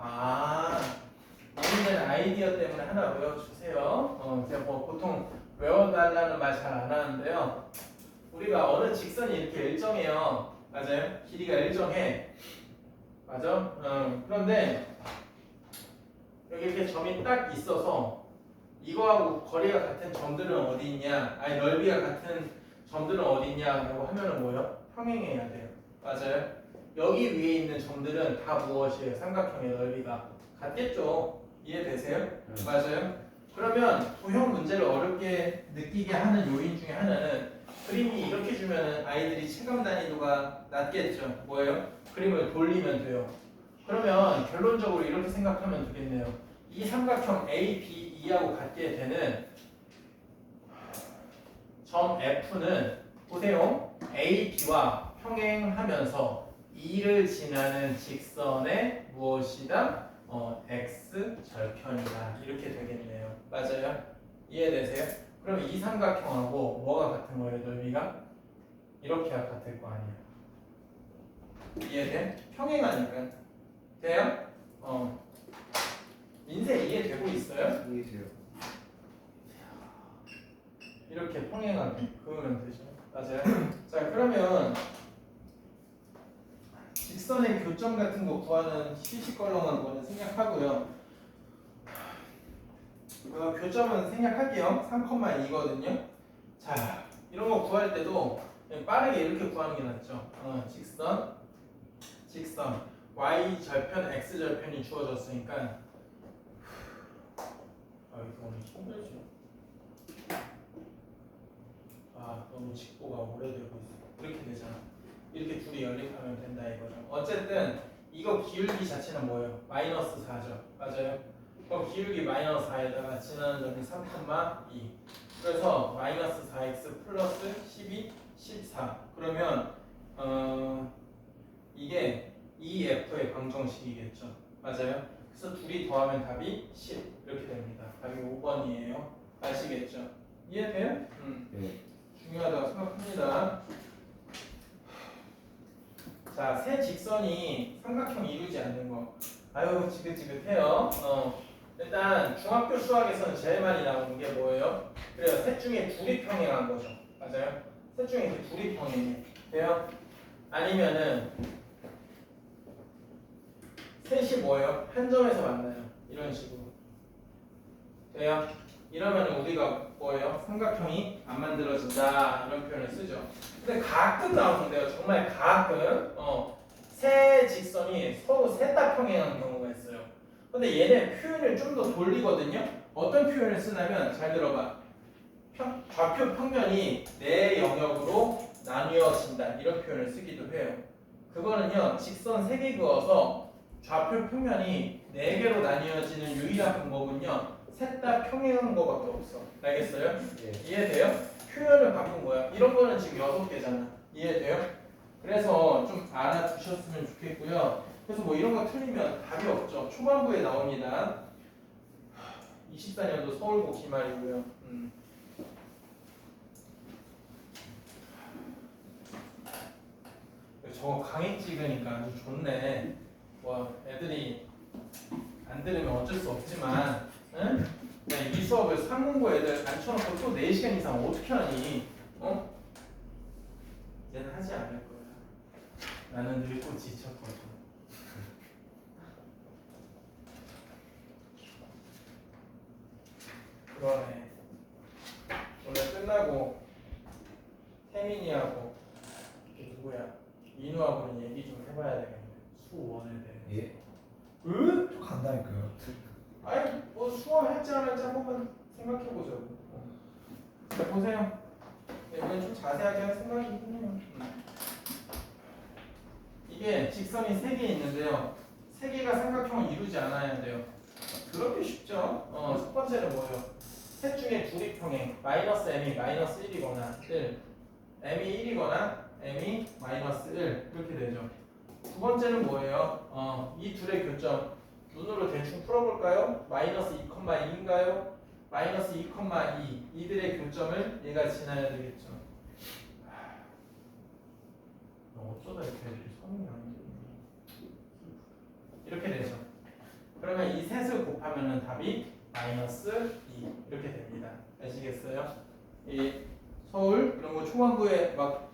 [SPEAKER 1] 이 문제는 아이디어 때문에 하나 외워주세요. 제가 뭐 보통 외워달라는 말 잘 안 하는데요. 우리가 어느 직선이 이렇게 일정해요. 맞아요? 길이가 일정해. 맞아? 그런데 여기 이렇게 점이 딱 있어서 이거하고 거리가 같은 점들은 어디 있냐? 아니 넓이가 같은 점들은 어디 있냐라고 하면은 뭐예요? 평행해야 돼요. 맞아요? 여기 위에 있는 점들은 다 무엇이에요? 삼각형의 넓이가 같겠죠? 이해되세요? 맞아요? 그러면 도형 문제를 어렵게 느끼게 하는 요인 중에 하나는 그림이 이렇게 주면은 아이들이 체감 난이도가 낮겠죠. 뭐예요? 그림을 돌리면 돼요. 그러면 결론적으로 이렇게 생각하면 되겠네요. 이 삼각형 ABE하고 같게 되는 점 F는 보세요. AB와 평행하면서 E를 지나는 직선의 무엇이다? X 절편이다. 이렇게 되겠네요. 맞아요? 이해되세요? 그럼 이 삼각형하고 뭐가 같은 거예요? 넓이가? 이렇게 같을 거 아니에요. 이해돼? 평행하니까. 돼요? 인쇄 이해되고 있어요?
[SPEAKER 2] 이해돼요.
[SPEAKER 1] 이렇게 평행하게 그으면 되죠. 맞아요? 자, 그러면 직선의 교점 같은 거 구하는 시시껄렁한 거는 생략하고요. 교점은 생략할게요. 3,2거든요. 자, 이런 거 구할 때도 그냥 빠르게 이렇게 구하는 게 낫죠. 직선 y 절편 x 절편이 주어졌으니까 이거 오늘 힘들죠. 너무 직보가 오래되고 있어. 이렇게 되잖아. 이렇게 둘이 연립하면 된다 이거죠. 어쨌든 이거 기울기 자체는 뭐예요? 마이너스 4죠. 맞아요? 그럼 기울기 마이너스 4에다가 지나는 점이 3,2. 그래서 마이너스 4x 플러스 12, 14. 그러면 이게 EF의 방정식이겠죠. 맞아요? 그래서 둘이 더하면 답이 10 이렇게 됩니다. 답이 5번이에요. 아시겠죠? 이해돼요?
[SPEAKER 2] 네.
[SPEAKER 1] 중요하다고 생각합니다. 자, 세 직선이 삼각형 이루지 않는 거. 아유, 지긋지긋해요. 일단 중학교 수학에서는 제일 많이 나오는 게 뭐예요? 그래요. 셋 중에 둘이 평행한 거죠. 맞아요? 셋 중에 이렇게 둘이 평행해. 돼요? 아니면은 셋이 뭐예요? 한 점에서 만나요. 이런 식으로. 돼요? 이러면 우리가 뭐예요? 삼각형이 안 만들어진다 이런 표현을 쓰죠. 근데 가끔 나오는데요. 정말 가끔 세 직선이 서로 셋 다 평행한 경우가 있어요. 근데 얘네 표현을 좀 더 돌리거든요. 어떤 표현을 쓰냐면 잘 들어봐. 좌표 평면이 네 영역으로 나뉘어진다 이런 표현을 쓰기도 해요. 그거는요. 직선 3개 그어서 좌표 평면이 4개로 나뉘어지는 유일한 방법은요. 셋 다 평행한 거밖에 없어. 알겠어요?
[SPEAKER 2] 네.
[SPEAKER 1] 이해돼요? 표현을 바꾼 거야. 이런 거는 지금 6개잖아. 이해돼요? 그래서 좀 알아두셨으면 좋겠고요. 그래서 뭐 이런 거 틀리면 답이 없죠. 초반부에 나옵니다. 24년도 서울고 기말이고요. 저거 강의 찍으니까 아주 좋네. 뭐 애들이 안 들으면 어쩔 수 없지만, 응? 야, 이 수업을 상공고 애들 앉혀놓고 또 4시간 이상 어떻게 하니? 어? 얘는 하지 않을 거야. 나는 늙고 지쳤거든. 그러네. 오늘 끝나고 태민이하고 누구야? 민우하고는 얘기 좀 해봐야 되겠네. 수원에 대해.
[SPEAKER 4] 예?
[SPEAKER 1] 응?
[SPEAKER 4] 또 간다니까요.
[SPEAKER 1] 아니 뭐 수원 할지 안 할지 한 번만 생각해보자고. 자 보세요. 이번엔 좀 자세하게 할 생각이긴 해요. 이게 직선이 3개 있는데요. 3개가 삼각형을 이루지 않아야 돼요. 그렇게 쉽죠? 첫 번째는 뭐예요? 셋 중에 둘이 평행 마이너스 m이 마이너스 1이거나 1 m이 1이거나 m이 마이너스 1 이렇게 되죠. 두 번째는 뭐예요? 이 둘의 교점 눈으로 대충 풀어볼까요? 마이너스 2,2인가요? 마이너스 2,2 이들의 교점을 얘가 지나야 되겠죠. 어쩌다 이렇게 성능이 안 되지? 이렇게 되죠. 그러면 이 셋을 곱하면 답이 마이너스 2 이렇게 됩니다. 아시겠어요? 이 서울 이런 거 초반부에 막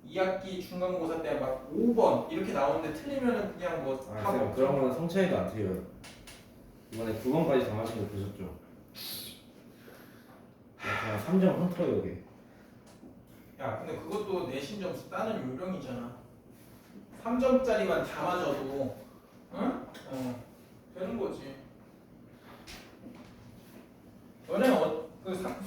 [SPEAKER 1] 2학기 중간고사 때 막 5번 이렇게 나오는데 틀리면은 그냥 뭐
[SPEAKER 2] 아,
[SPEAKER 1] 답
[SPEAKER 2] 쌤,
[SPEAKER 1] 없죠.
[SPEAKER 2] 그런 거는 성차이도 안 틀려요. 이번에 9번까지 정하신 거 보셨죠? 그냥 3점 흠터요 이게.
[SPEAKER 1] 야 근데 그것도 내신 점수 따는 요령이잖아. 3점짜리만 다 맞아도 응? 되는 거지. 너네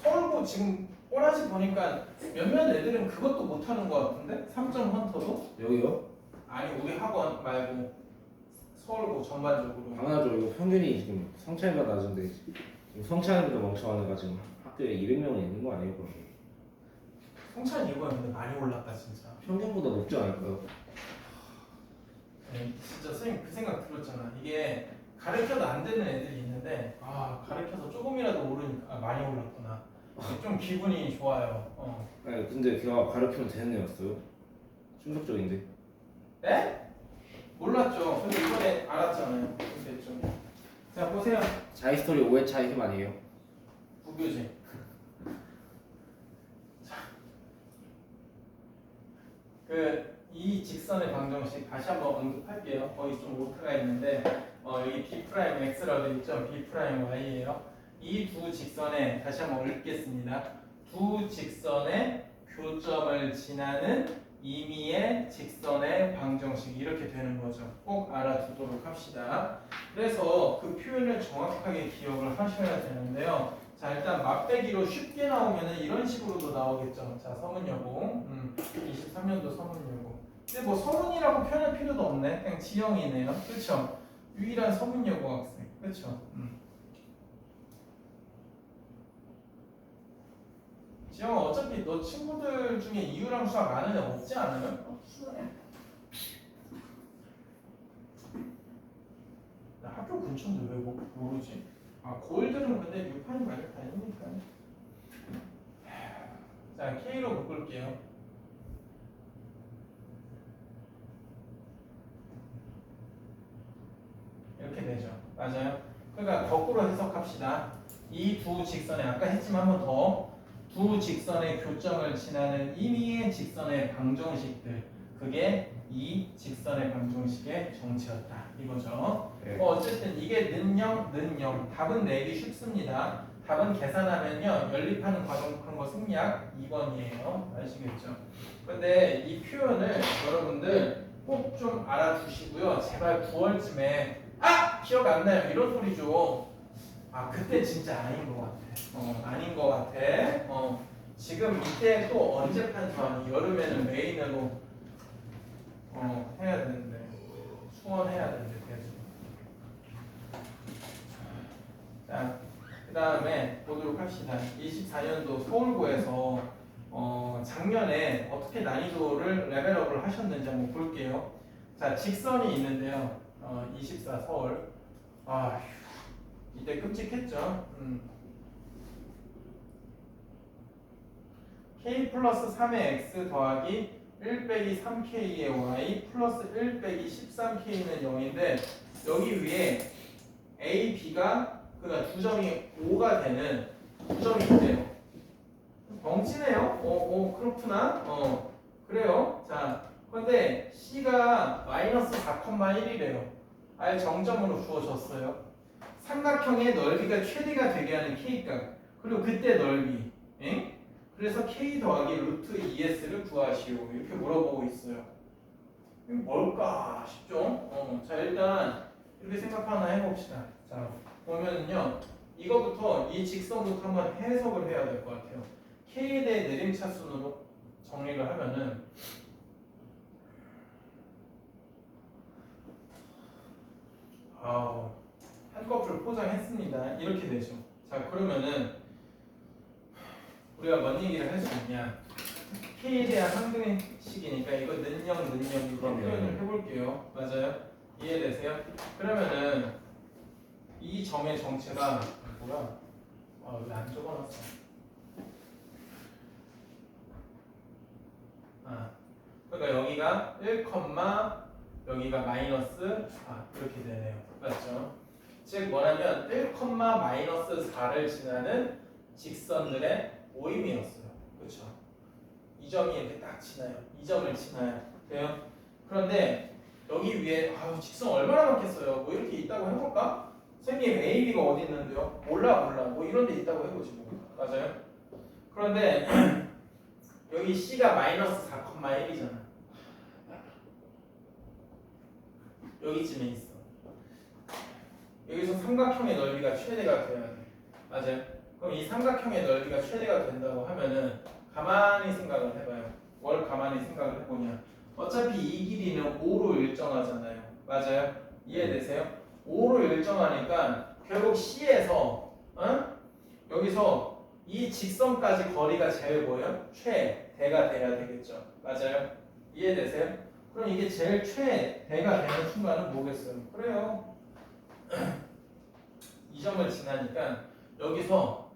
[SPEAKER 1] 서울고 지금 꼬라지 보니까 몇몇 애들은 그것도 못하는 거 같은데? 3점 헌터도?
[SPEAKER 2] 여기요?
[SPEAKER 1] 아니 우리 학원 말고 서울고 전반적으로.
[SPEAKER 2] 당연하죠. 이거 평균이 지금 성차이가 낮은데 지금 성차이보다 멍청한 애가 지금 학교에 200명은 있는 거 아니에요? 그럼?
[SPEAKER 1] 성찬 이거 근데 많이 올랐다 진짜.
[SPEAKER 2] 평균보다 높지 않을까요?
[SPEAKER 1] 진짜 선생님 그 생각 들었잖아. 이게 가르쳐도 안 되는 애들이 있는데 가르쳐서 조금이라도 오르니까 많이 올랐구나. 좀 기분이 좋아요.
[SPEAKER 2] 아니 근데 걔가 가르치면 되는 애였어요? 충격적인데.
[SPEAKER 1] 네? 몰랐죠. 근데 이번에 알았잖아요. 됐죠. 자 보세요.
[SPEAKER 2] 자이스토리 5회차 힘 아니에요?
[SPEAKER 1] 부교재. 이 직선의 방정식 다시 한번 언급할게요. 거기 좀 오타가 있는데 여기 b 프라임 x라고 되어 있죠. b 프라임 y예요. 이 두 직선에 다시 한번 읽겠습니다. 두 직선의 교점을 지나는 임의의 직선의 방정식 이렇게 되는 거죠. 꼭 알아두도록 합시다. 그래서 그 표현을 정확하게 기억을 하셔야 되는데요. 자 일단 맛배기로 쉽게 나오면 이런 식으로도 나오겠죠. 자 서문여고 23년도 서문여고. 근데 뭐 서문이라고 표현할 필요도 없네. 그냥 지형이네요. 그렇죠? 유일한 서문여고 학생. 그렇죠? 지영아 어차피 너 친구들 중에 이유랑 수학 아는 애 없지 않으면?
[SPEAKER 3] 없어요.
[SPEAKER 1] 나 학교 근처인데 왜 모르지? 고일들은 근데 6판이 많이 다니니까. 자 K로 묶을게요. 이렇게 되죠. 맞아요? 그러니까 거꾸로 해석합시다. 이 두 직선에 아까 했지만 한 번 더. 두 직선의 교점을 지나는 임의의 직선의 방정식들 그게 이 직선의 방정식의 정체였다 이거죠.
[SPEAKER 2] 네.
[SPEAKER 1] 어쨌든 이게 는영 답은 내기 쉽습니다. 답은 계산하면요 연립하는 과정한 거 생략 2번이에요. 아시겠죠? 근데 이 표현을 여러분들 꼭 좀 알아두시고요. 제발 9월쯤에 기억 안 나요 이런 소리죠. 그때 진짜 아닌 것 같아. 아닌 것 같아. 지금 이때 또 언제 판수하니? 여름에는 메인으로 해야 되는데 수원해야 되는데 계속. 자, 그 다음에 보도록 합시다. 24년도 서울고에서 작년에 어떻게 난이도를 레벨업을 하셨는지 한번 볼게요. 자, 직선이 있는데요. 24 서울. 아, 이때 끔찍했죠. k 플러스 3의 x 더하기 1 빼기 3k의 y 플러스 1 빼기 13k는 0인데 여기 위에 a, b가 그러니까 두 점이 5가 되는 두 점이 있대요. 벙치네요. 그렇구나. 그래요. 자, 근데 c가 마이너스 4,1이래요. 아예 정점으로 주어졌어요. 삼각형의 넓이가 최대가 되게 하는 k값 그리고 그때 넓이. 에? 그래서 k 더하기 루트 2s를 구하시오. 이렇게 물어보고 있어요. 이게 뭘까 싶죠? 자, 일단 이렇게 생각 하나 해봅시다. 자, 보면은요, 이거부터 이 직선부터 한번 해석을 해야 될 것 같아요. k에 대해 내림차순으로 정리를 하면은 한꺼풀 포장했습니다. 이렇게 되죠. 자, 그러면은 우리가 뭔 얘기를 할 수 있냐? k에 대한 항등식이니까 이거 는영 이렇게 표현을 해볼게요. 맞아요? 이해되세요? 그러면은 이 점의 정체가 뭐야? 왜 안 적어놨어? 그러니까 여기가 1, 여기가 마이너스 4 이렇게 되네요. 맞죠? 즉 뭐냐면 1, 마이너스 4를 지나는 직선들의 모임이었어요. 그렇죠? 이 점이 이렇게 딱 지나요. 이 점을 지나요. 돼요? 그런데 여기 위에 직선 얼마나 많겠어요? 뭐 이렇게 있다고 해볼까? 선생님 A, B가 어디 있는데요? 몰라. 뭐 이런 데 있다고 해보지 뭐. 맞아요? 그런데 여기 C가 마이너스 4,1이잖아. 여기쯤에 있어. 여기서 삼각형의 넓이가 최대가 돼야 돼. 맞아요? 그럼 이 삼각형의 넓이가 최대가 된다고 하면은 가만히 생각을 해봐요. 뭘 가만히 생각을 해보냐. 어차피 이 길이는 5로 일정하잖아요. 맞아요? 이해되세요? 5로 일정하니까 결국 C에서 여기서 이 직선까지 거리가 제일 뭐예요? 최대가 돼야 되겠죠. 맞아요? 이해되세요? 그럼 이게 제일 최대가 되는 순간은 뭐겠어요? 그래요. 이 점을 지나니까 여기서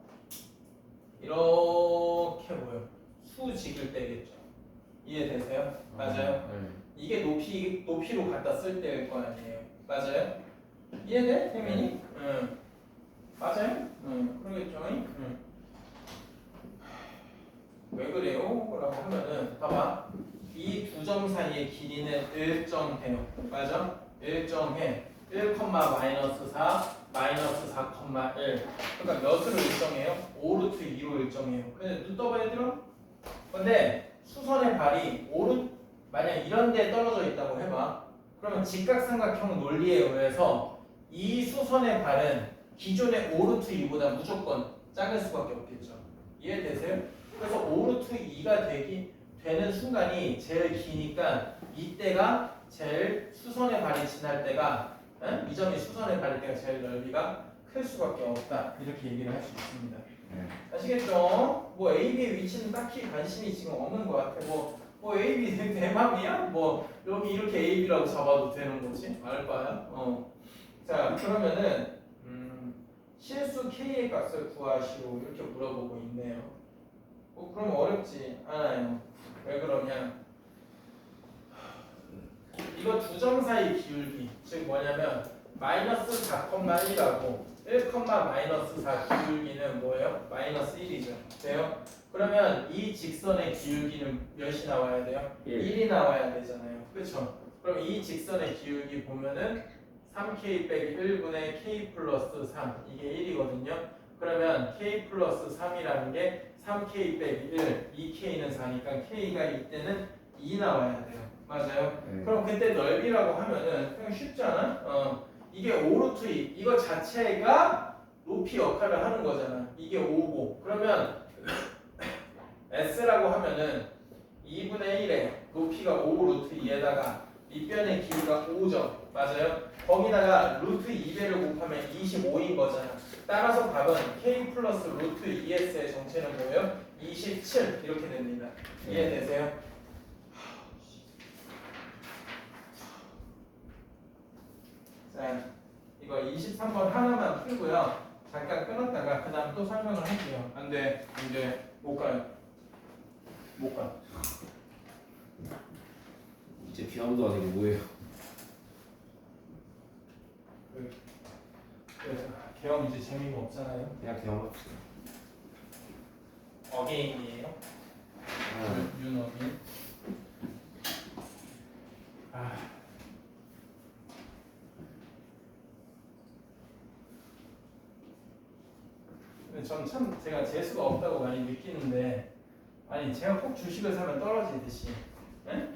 [SPEAKER 1] 이렇게 보여. 수직을 떼겠죠. 이해되세요? 맞아요? 이게 높이로 갖다 쓸 때일 거 아니에요. 맞아요? 이해돼? 태민이? 응. 맞아요? 응. 그러겠죠? 응. 왜 그래요? 라고 하면은 봐봐. 이 두 점 사이의 길이는 일정해요. 맞아? 일정해. 1, 마이너스 4, 마이너스 4,1. 그러니까 몇으로 일정해요? 5루트 2로 일정해요. 근데 눈 떠봐 얘들아? 근데 수선의 발이 만약 이런 데에 떨어져 있다고 해봐. 그러면 직각삼각형 논리에 의해서 이 수선의 발은 기존의 5루트 2보다 무조건 작을 수밖에 없겠죠. 이해되세요? 그래서 5루트 2가 되는 순간이 제일 기니까 이때가 제일 수선의 발이 지날 때가 이 점이 수선의 발일 때가 제일 넓이가 클 수밖에 없다. 이렇게 얘기를 할 수 있습니다. 아시겠죠? 뭐 A, B의 위치는 딱히 관심이 지금 없는 것 같아. 뭐 A, B 대박이야? 뭐 여기 이렇게 A, B라고 잡아도 되는 거지? 알바야? 자, 그러면은 실수 K의 값을 구하시오. 이렇게 물어보고 있네요. 그럼 어렵지 않아요. 왜 그러냐? 이거 두 점 사이 기울기, 즉 뭐냐면 마이너스 4,1이라고 1, 마이너스 4 기울기는 뭐예요? 마이너스 1이죠. 돼요? 그러면 이 직선의 기울기는 몇이 나와야 돼요? 1이 나와야 되잖아요. 그렇죠? 그럼 이 직선의 기울기 보면은 3k 빼기 1분의 k 플러스 3 이게 1이거든요. 그러면 k 플러스 3이라는 게 3k 빼기 1, 2k는 4니까 k가 이때는 2 나와야 돼요. 맞아요? 그럼 그때 넓이라고 하면은 그냥 쉽잖아. 이게 5루트 2 이거 자체가 높이 역할을 하는 거잖아. 이게 5고 그러면 S라고 하면은 2분의 1에 높이가 5루트 2에다가 밑변의 길이가 5죠. 맞아요? 거기다가 루트 2배를 곱하면 25인 거잖아. 따라서 답은 K 플러스 루트 2S의 정체는 뭐예요? 27 이렇게 됩니다. 이해되세요? 자, 이거 23번 하나만 풀고요. 잠깐 끊었다가 그 다음 또 설명을 할게요. 안 돼. 이제 못 가요. 못 가.
[SPEAKER 2] 이제 비함도 아니고 뭐예요?
[SPEAKER 1] 그래서 개엄 이제 재미가 없잖아요.
[SPEAKER 2] 그냥 비함 합시다.
[SPEAKER 1] 어게인이에요. 윤어게인. 아. 근데 전 참 제가 재수가 없다고 많이 느끼는데, 아니 제가 꼭 주식을 사면 떨어지듯이, 예?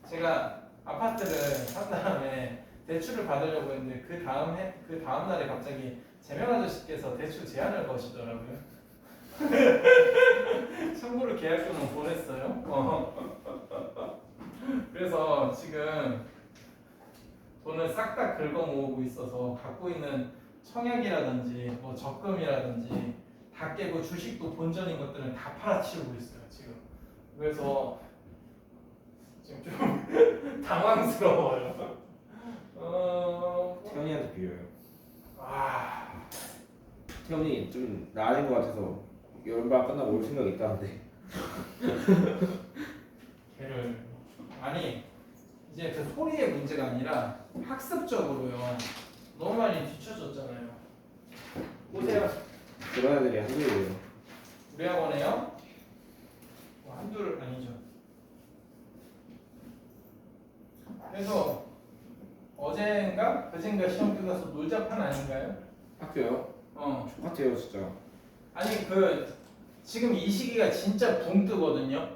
[SPEAKER 1] 제가 아파트를 산 다음에 대출을 받으려고 했는데 그 다음 날에 갑자기 재명 아저씨께서 대출 제한을 거시더라고요. 청구를 계약금을 보냈어요. 그래서 지금 돈을 싹 다 긁어 모으고 있어서 갖고 있는 청약이라든지 뭐 적금이라든지 다 깨고 주식도 본전인 것들은 다 팔아치우고 있어요 지금. 그래서 지금 좀 당황스러워요.
[SPEAKER 2] 태연이한테 빌려요.
[SPEAKER 1] 아,
[SPEAKER 2] 태연이 좀 나아진 것 같아서 연방 끝나고 올 생각 있다는데.
[SPEAKER 1] 걔를 아니 이제 그 소리의 문제가 아니라 학습적으로요 너무 많이 뒤쳐졌잖아요. 보세요.
[SPEAKER 2] 그런 애들이 한둘이에요.
[SPEAKER 1] 우리 학원에요? 한둘 아니죠. 그래서 어젠가 그젠가 시험 끝나서 놀자판 아닌가요?
[SPEAKER 2] 학교요? 똑같아요 진짜.
[SPEAKER 1] 아니 그 지금 이 시기가 진짜 붕 뜨거든요.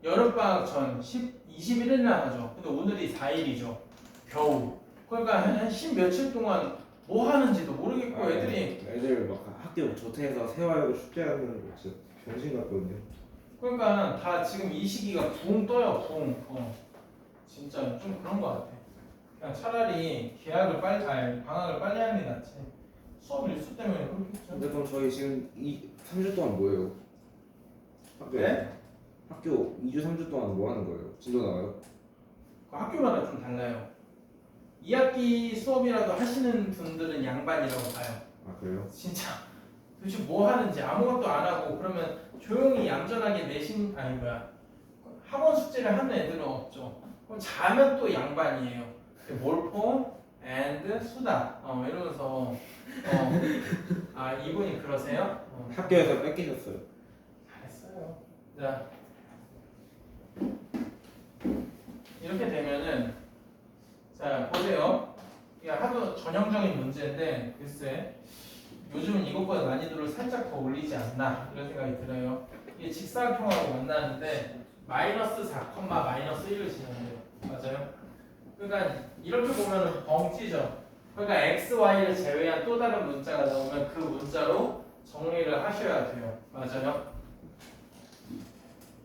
[SPEAKER 1] 여름방학 전 21일 나가죠. 근데 오늘이 4일이죠. 겨우. 그러니까 한 10 며칠 동안 뭐 하는지도 모르겠고
[SPEAKER 2] 애들 막 학교 조퇴해서 세화하고 숙제하는 거 진짜 병신 같거든요.
[SPEAKER 1] 그러니까 다 지금 이 시기가 붕 떠요. 붕. 진짜 좀 그런 거 같아. 그냥 차라리 방학을 빨리 하는 게 낫지. 수업 일수 때문에 그렇겠죠.
[SPEAKER 2] 근데 그럼 저희 지금 3주 동안 뭐예요?
[SPEAKER 1] 네?
[SPEAKER 2] 학교 2주 3주 동안 뭐 하는 거예요? 진도 나와요?
[SPEAKER 1] 그 학교마다 좀 달라요. 2학기 수업이라도 하시는 분들은 양반이라고 봐요.
[SPEAKER 2] 아 그래요?
[SPEAKER 1] 진짜 도대체 뭐 하는지 아무것도 안 하고 그러면 조용히 얌전하게 학원 숙제를 하는 애들은 없죠. 그럼 자면 또 양반이에요. 몰포 and 수다 이러면서 아 이분이 그러세요?
[SPEAKER 2] 학교에서 뺏기셨어요.
[SPEAKER 1] 잘했어요. 자 이렇게 되면은 자 보세요. 이게 하도 전형적인 문제인데 글쎄 요즘은 이것보다 난이도를 살짝 더 올리지 않나 이런 생각이 들어요. 이게 직사각형하고 만나는데 마이너스 4, 마이너스 1을 지나는데요. 맞아요? 그러니까 이렇게 보면 벙찌죠. 그러니까 x, y를 제외한 또 다른 문자가 나오면 그 문자로 정리를 하셔야 돼요. 맞아요?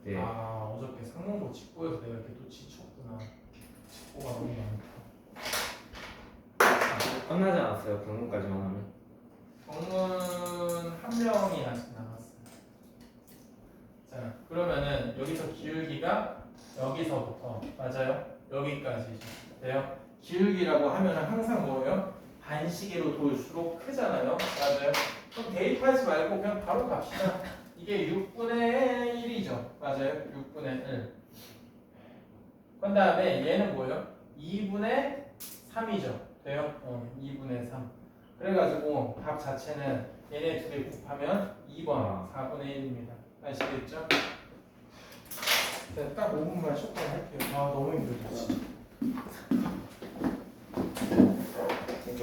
[SPEAKER 2] 네.
[SPEAKER 1] 아 어저께 상문고 직보에서 내가 이렇게 또 지쳤구나. 직보가 너무 많다.
[SPEAKER 2] 끝나지 않았어요. 방금까지만 하면.
[SPEAKER 1] 정문 한 명이 아직 남았어요. 자 그러면은 여기서 기울기가 여기서부터 맞아요? 여기까지죠. 돼요? 기울기라고 하면은 항상 뭐예요? 반시계로 돌수록 크잖아요. 맞아요? 그럼 대입하지 말고 그냥 바로 갑시다. 이게 6분의 1이죠. 맞아요? 6분의 1. 그 다음에 얘는 뭐예요? 2분의 3이죠. 돼요? 2분의 3. 그래가지고 답 자체는 얘네 두 개 곱하면 2번 4분의 1입니다. 아시겠죠? 자, 딱 5분만 쇼핑 할게요. 아 너무 힘들다 진짜.